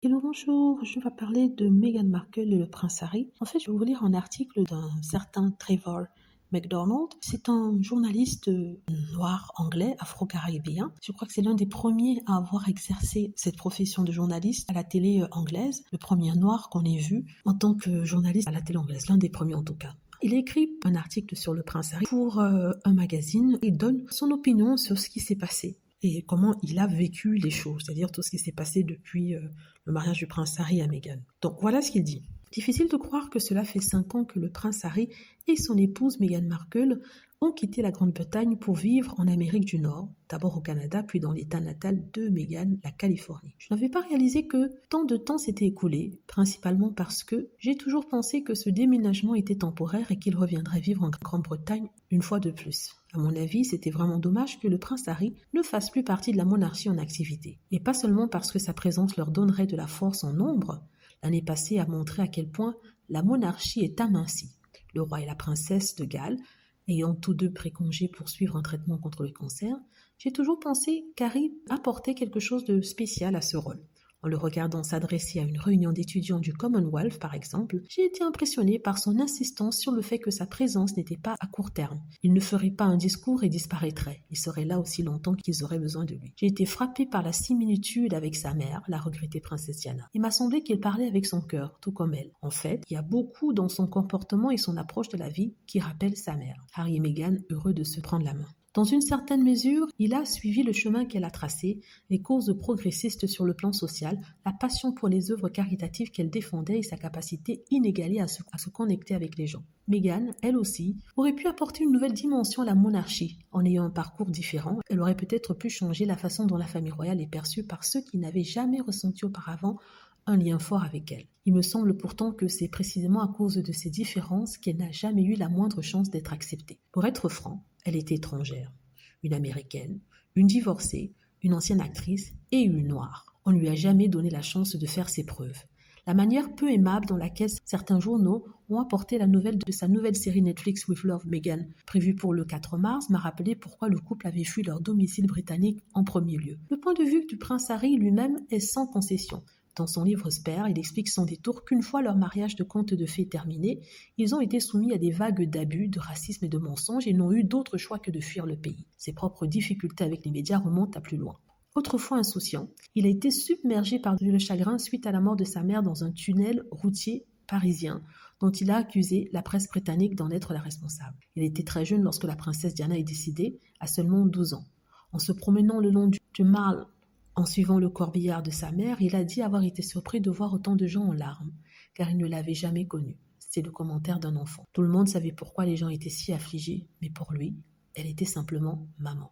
Hello, bonjour, je vais parler de Meghan Markle et le prince Harry. En fait, je vais vous lire un article d'un certain Trevor McDonald. C'est un journaliste noir anglais, afro-caribéen. Je crois que c'est l'un des premiers à avoir exercé cette profession de journaliste à la télé anglaise. Le premier noir qu'on ait vu en tant que journaliste à la télé anglaise, l'un des premiers en tout cas. Il a écrit un article sur le prince Harry pour un magazine et donne son opinion sur ce qui s'est passé et comment il a vécu les choses, c'est-à-dire tout ce qui s'est passé depuis le mariage du prince Harry à Meghan. Donc voilà ce qu'il dit. Difficile de croire que cela fait 5 ans que le prince Harry et son épouse Meghan Markle ont quitté la Grande-Bretagne pour vivre en Amérique du Nord, d'abord au Canada, puis dans l'état natal de Meghan, la Californie. Je n'avais pas réalisé que tant de temps s'était écoulé, principalement parce que j'ai toujours pensé que ce déménagement était temporaire et qu'il reviendrait vivre en Grande-Bretagne une fois de plus. À mon avis, c'était vraiment dommage que le prince Harry ne fasse plus partie de la monarchie en activité. Et pas seulement parce que sa présence leur donnerait de la force en nombre. L'année passée a montré à quel point la monarchie est amincie. Le roi et la princesse de Galles, ayant tous deux pris congé pour suivre un traitement contre le cancer, j'ai toujours pensé qu'Harry apportait quelque chose de spécial à ce rôle. En le regardant s'adresser à une réunion d'étudiants du Commonwealth, par exemple, j'ai été impressionnée par son insistance sur le fait que sa présence n'était pas à court terme. Il ne ferait pas un discours et disparaîtrait. Il serait là aussi longtemps qu'ils auraient besoin de lui. J'ai été frappée par la similitude avec sa mère, la regrettée princesse Diana. Il m'a semblé qu'il parlait avec son cœur, tout comme elle. En fait, il y a beaucoup dans son comportement et son approche de la vie qui rappellent sa mère. Harry et Meghan, heureux de se prendre la main. Dans une certaine mesure, il a suivi le chemin qu'elle a tracé, les causes progressistes sur le plan social, la passion pour les œuvres caritatives qu'elle défendait et sa capacité inégalée à se connecter avec les gens. Meghan, elle aussi, aurait pu apporter une nouvelle dimension à la monarchie. En ayant un parcours différent, elle aurait peut-être pu changer la façon dont la famille royale est perçue par ceux qui n'avaient jamais ressenti auparavant un lien fort avec elle. Il me semble pourtant que c'est précisément à cause de ces différences qu'elle n'a jamais eu la moindre chance d'être acceptée. Pour être franc, elle était étrangère, une américaine, une divorcée, une ancienne actrice et une noire. On ne lui a jamais donné la chance de faire ses preuves. La manière peu aimable dans laquelle certains journaux ont apporté la nouvelle de sa nouvelle série Netflix With Love Meghan, prévue pour le 4 mars, m'a rappelé pourquoi le couple avait fui leur domicile britannique en premier lieu. Le point de vue du prince Harry lui-même est sans concession. Dans son livre Spare, il explique sans détour qu'une fois leur mariage de conte de fées terminé, ils ont été soumis à des vagues d'abus, de racisme et de mensonges et n'ont eu d'autre choix que de fuir le pays. Ses propres difficultés avec les médias remontent à plus loin. Autrefois insouciant, il a été submergé par le chagrin suite à la mort de sa mère dans un tunnel routier parisien, dont il a accusé la presse britannique d'en être la responsable. Il était très jeune lorsque la princesse Diana est décédée, à seulement 12 ans. En se promenant le long du Mall, en suivant le corbillard de sa mère, il a dit avoir été surpris de voir autant de gens en larmes, car il ne l'avait jamais connue. C'est le commentaire d'un enfant. Tout le monde savait pourquoi les gens étaient si affligés, mais pour lui, elle était simplement maman.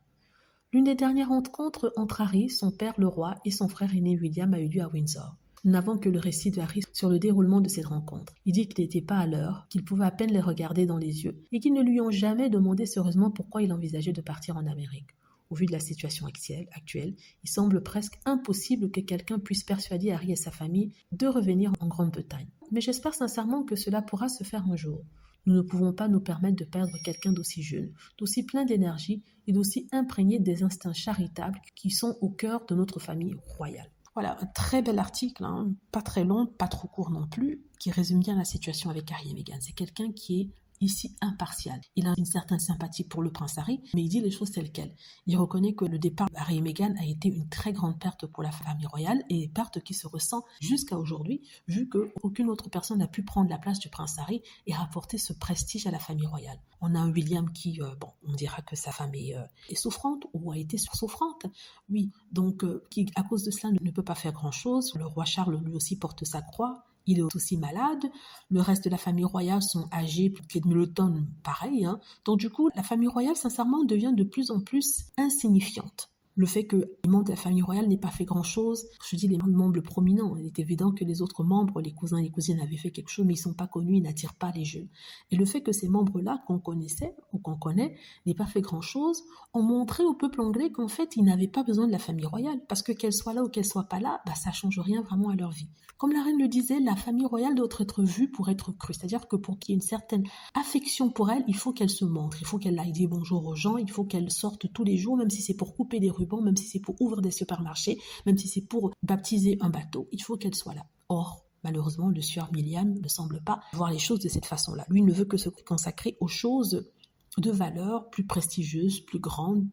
L'une des dernières rencontres entre Harry, son père le roi, et son frère aîné William a eu lieu à Windsor. Nous n'avons que le récit de Harry sur le déroulement de cette rencontre. Il dit qu'il n'était pas à l'heure, qu'il pouvait à peine les regarder dans les yeux, et qu'ils ne lui ont jamais demandé sérieusement pourquoi il envisageait de partir en Amérique. Au vu de la situation actuelle, il semble presque impossible que quelqu'un puisse persuader Harry et sa famille de revenir en Grande-Bretagne. Mais j'espère sincèrement que cela pourra se faire un jour. Nous ne pouvons pas nous permettre de perdre quelqu'un d'aussi jeune, d'aussi plein d'énergie et d'aussi imprégné des instincts charitables qui sont au cœur de notre famille royale. Voilà, un très bel article, pas très long, pas trop court non plus, qui résume bien la situation avec Harry et Meghan. C'est quelqu'un qui est ici impartial. Il a une certaine sympathie pour le prince Harry, mais il dit les choses telles quelles. Il reconnaît que le départ d'Harry et Meghan a été une très grande perte pour la famille royale et perte qui se ressent jusqu'à aujourd'hui, vu qu'aucune autre personne n'a pu prendre la place du prince Harry et rapporter ce prestige à la famille royale. On a un William qui, on dira que sa femme est souffrante ou a été souffrante, oui, donc qui à cause de cela ne peut pas faire grand-chose. Le roi Charles lui aussi porte sa croix. Il est aussi malade. Le reste de la famille royale sont âgés. Kate Middleton, pareil. Donc du coup, la famille royale, sincèrement, devient de plus en plus insignifiante. Le fait que les membres de la famille royale n'aient pas fait grand-chose, je dis les membres prominents, il est évident que les autres membres, les cousins et les cousines avaient fait quelque chose, mais ils ne sont pas connus, ils n'attirent pas les jeunes. Et le fait que ces membres-là, qu'on connaissait ou qu'on connaît, n'aient pas fait grand-chose, ont montré au peuple anglais qu'en fait, ils n'avaient pas besoin de la famille royale, parce que qu'elle soit là ou qu'elle soit pas là, ça change rien vraiment à leur vie. Comme la reine le disait, la famille royale doit être vue pour être crue, c'est-à-dire que pour qu'il y ait une certaine affection pour elle, il faut qu'elle se montre, il faut qu'elle aille dire bonjour aux gens, il faut qu'elle sorte tous les jours, même si c'est pour couper des rubans bon, même si c'est pour ouvrir des supermarchés, même si c'est pour baptiser un bateau, il faut qu'elle soit là. Or, malheureusement, le sieur William ne semble pas voir les choses de cette façon-là. Lui ne veut que se consacrer aux choses de valeur plus prestigieuses, plus grandes.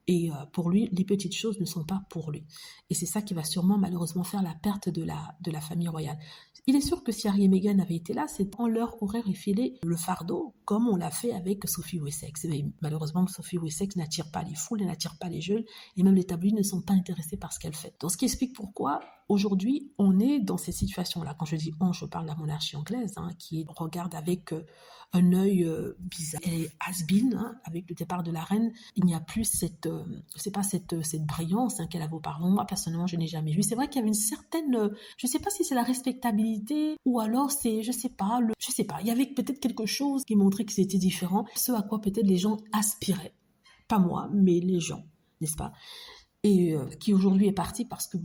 Et pour lui, les petites choses ne sont pas pour lui. Et c'est ça qui va sûrement malheureusement faire la perte de la famille royale. Il est sûr que si Harry et Meghan avaient été là, on leur aurait refilé le fardeau, comme on l'a fait avec Sophie Wessex. Mais malheureusement, Sophie Wessex n'attire pas les foules, elle n'attire pas les jeunes, et même les tabloïds ne sont pas intéressés par ce qu'elle fait. Donc ce qui explique pourquoi, aujourd'hui, on est dans ces situations-là. Quand je dis on, je parle de la monarchie anglaise, qui regarde avec un œil bizarre. Elle est has-been, avec le départ de la reine. Il n'y a plus cette brillance qu'elle avait auparavant. Moi, personnellement, je n'ai jamais vu. C'est vrai qu'il y avait une certaine, je ne sais pas si c'est la respectabilité ou alors c'est, je sais pas, il y avait peut-être quelque chose qui montrait que c'était différent, ce à quoi peut-être les gens aspiraient. Pas moi, mais les gens, n'est-ce pas? Et qui aujourd'hui est parti parce que,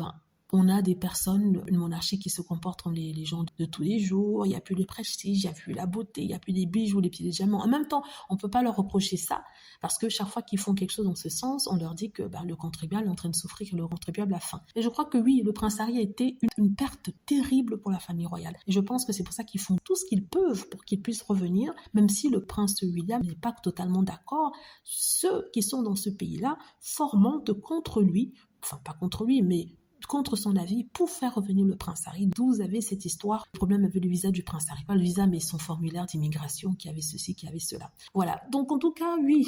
on a des personnes, une monarchie qui se comporte comme les gens de tous les jours, il n'y a plus le prestige, il n'y a plus la beauté, il n'y a plus les bijoux, les petits diamants. En même temps, on ne peut pas leur reprocher ça, parce que chaque fois qu'ils font quelque chose dans ce sens, on leur dit que le contribuable est en train de souffrir, que le contribuable a faim. Et je crois que oui, le prince Harry a été une perte terrible pour la famille royale. Et je pense que c'est pour ça qu'ils font tout ce qu'ils peuvent pour qu'il puisse revenir, même si le prince William n'est pas totalement d'accord. Ceux qui sont dans ce pays-là formentent contre lui, enfin pas contre lui, mais contre son avis pour faire revenir le prince Harry. D'où vous avez cette histoire, le problème avec le visa du prince Harry. Pas le visa, mais son formulaire d'immigration qui avait ceci, qui avait cela. Voilà. Donc en tout cas, oui,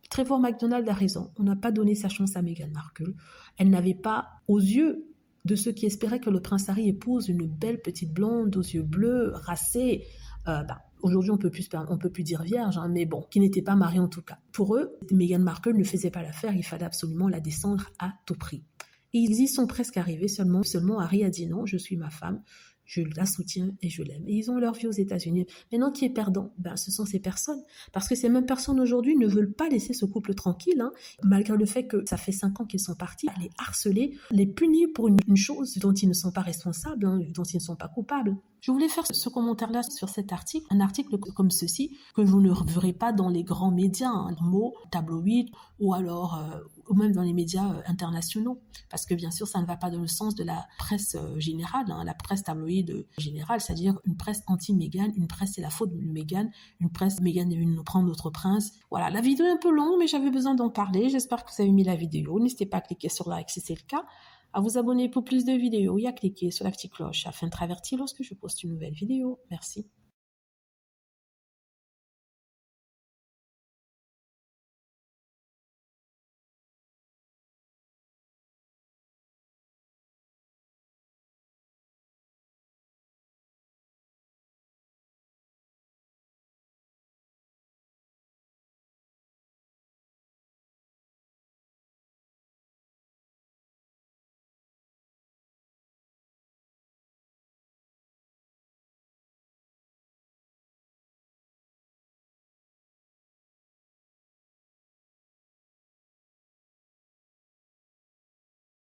Trevor McDonald a raison. On n'a pas donné sa chance à Meghan Markle. Elle n'avait pas, aux yeux de ceux qui espéraient que le prince Harry épouse une belle petite blonde aux yeux bleus, racée, aujourd'hui, on peut plus dire vierge, mais bon, qui n'était pas mariée en tout cas. Pour eux, Meghan Markle ne faisait pas l'affaire, il fallait absolument la descendre à tout prix. Et ils y sont presque arrivés, seulement Harry a dit non, je suis ma femme, je la soutiens et je l'aime. Et ils ont leur vie aux États-Unis. Maintenant, qui est perdant? Ce sont ces personnes. Parce que ces mêmes personnes aujourd'hui ne veulent pas laisser ce couple tranquille, malgré le fait que ça fait 5 ans qu'ils sont partis, les harceler, les punir pour une chose dont ils ne sont pas responsables, dont ils ne sont pas coupables. Je voulais faire ce commentaire-là sur cet article, un article comme ceci, que vous ne verrez pas dans les grands médias, mots, tabloïds, ou alors, ou même dans les médias internationaux. Parce que bien sûr, ça ne va pas dans le sens de la presse générale, la presse tabloïde générale, c'est-à-dire une presse anti-Meghan, une presse c'est la faute de Meghan, une presse Meghan est venue nous prendre notre prince. Voilà, la vidéo est un peu longue, mais j'avais besoin d'en parler. J'espère que vous avez aimé la vidéo. N'hésitez pas à cliquer sur like si c'est le cas, à vous abonner pour plus de vidéos et à cliquer sur la petite cloche afin de être averti lorsque je poste une nouvelle vidéo. Merci.